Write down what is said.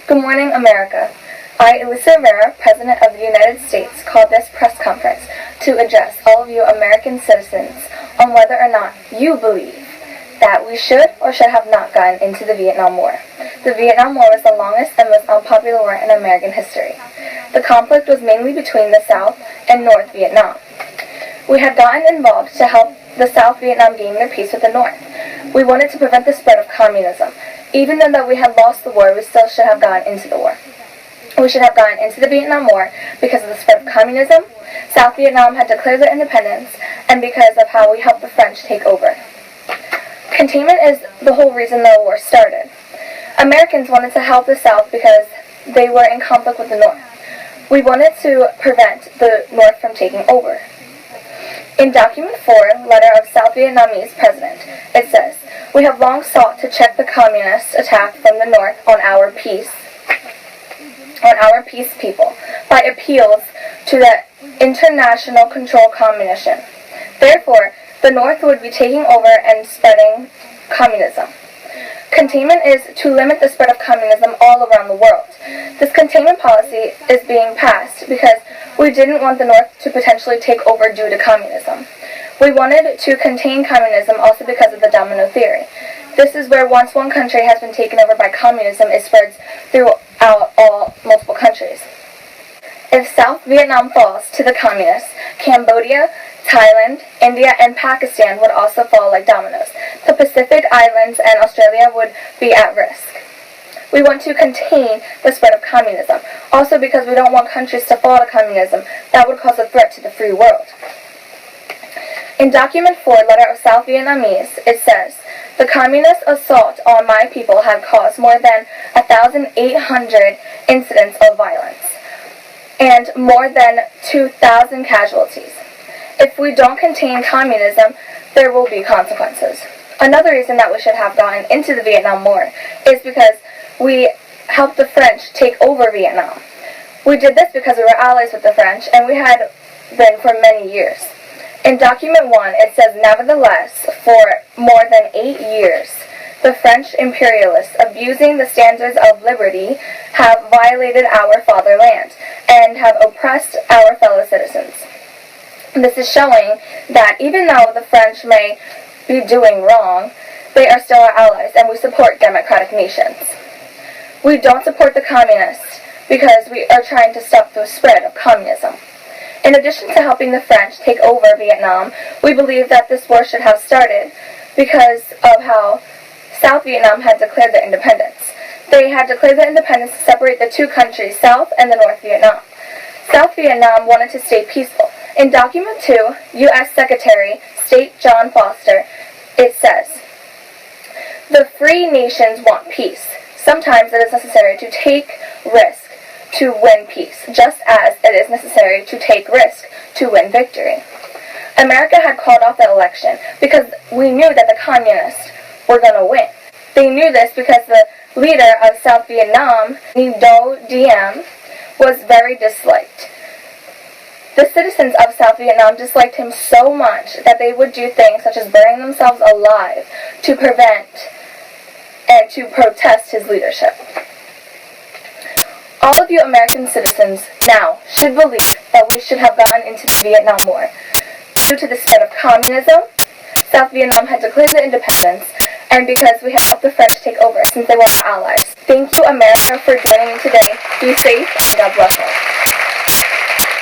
Good morning, America. I, Elissa Rivera, President of the United States, called this press conference to address all of you American citizens on whether or not you believe that we should or should have not gotten into the Vietnam War. The Vietnam War was the longest and most unpopular war in American history. The conflict was mainly between the South and North Vietnam. We had gotten involved to help the South Vietnam gain their peace with the North. We wanted to prevent the spread of communism. Even though we had lost the war, we still should have gone into the war. We should have gone into the Vietnam War because of the spread of communism, South Vietnam had declared their independence, and because of how we helped the French take over. Containment is the whole reason the war started. Americans wanted to help the South because they were in conflict with the North. We wanted to prevent the North from taking over. In Document 4, Letter of South Vietnamese President, it says, "We have long sought to check the communist attack from the North on our peace people by appeals to the International Control Commission. Therefore, the North would be taking over and spreading communism. Containment is to limit the spread of communism all around the world. This containment policy is being passed because we didn't want the North to potentially take over due to communism. We wanted to contain communism also because of the domino theory. This is where once one country has been taken over by communism, it spreads throughout all multiple countries. If South Vietnam falls to the communists, Cambodia, Thailand, India, and Pakistan would also fall like dominoes. The Pacific Islands and Australia would be at risk. We want to contain the spread of communism, also because we don't want countries to fall to communism. That would cause a threat to the free world." In Document 4, Letter of South Vietnamese, it says, "The communist assault on my people had caused more than 1,800 incidents of violence and more than 2,000 casualties. If we don't contain communism, there will be consequences." Another reason that we should have gotten into the Vietnam War is because we helped the French take over Vietnam. We did this because we were allies with the French, and we had been for many years. In Document 1, it says, "Nevertheless, for more than 8 years, the French imperialists, abusing the standards of liberty, have violated our fatherland and have oppressed our fellow citizens." This is showing that even though the French may be doing wrong, they are still our allies, and we support democratic nations. We don't support the communists because we are trying to stop the spread of communism. In addition to helping the French take over Vietnam, we believe that this war should have started because of how South Vietnam had declared their independence. They had declared their independence to separate the two countries, South and the North Vietnam. South Vietnam wanted to stay peaceful. In Document 2, U.S. Secretary State John Foster, it says, "The free nations want peace. Sometimes it is necessary to take risk to win peace, just as it is necessary to take risk to win victory." America had called off the election because we knew that the communists were going to win. They knew this because the leader of South Vietnam, Do Diem, was very disliked. The citizens of South Vietnam disliked him so much that they would do things such as burying themselves alive to prevent and to protest his leadership. All of you American citizens now should believe that we should have gone into the Vietnam War. Due to the spread of communism, South Vietnam had declared their independence, and because we had helped the French take over since they were our allies. Thank you, America, for joining me today. Be safe, and God bless us.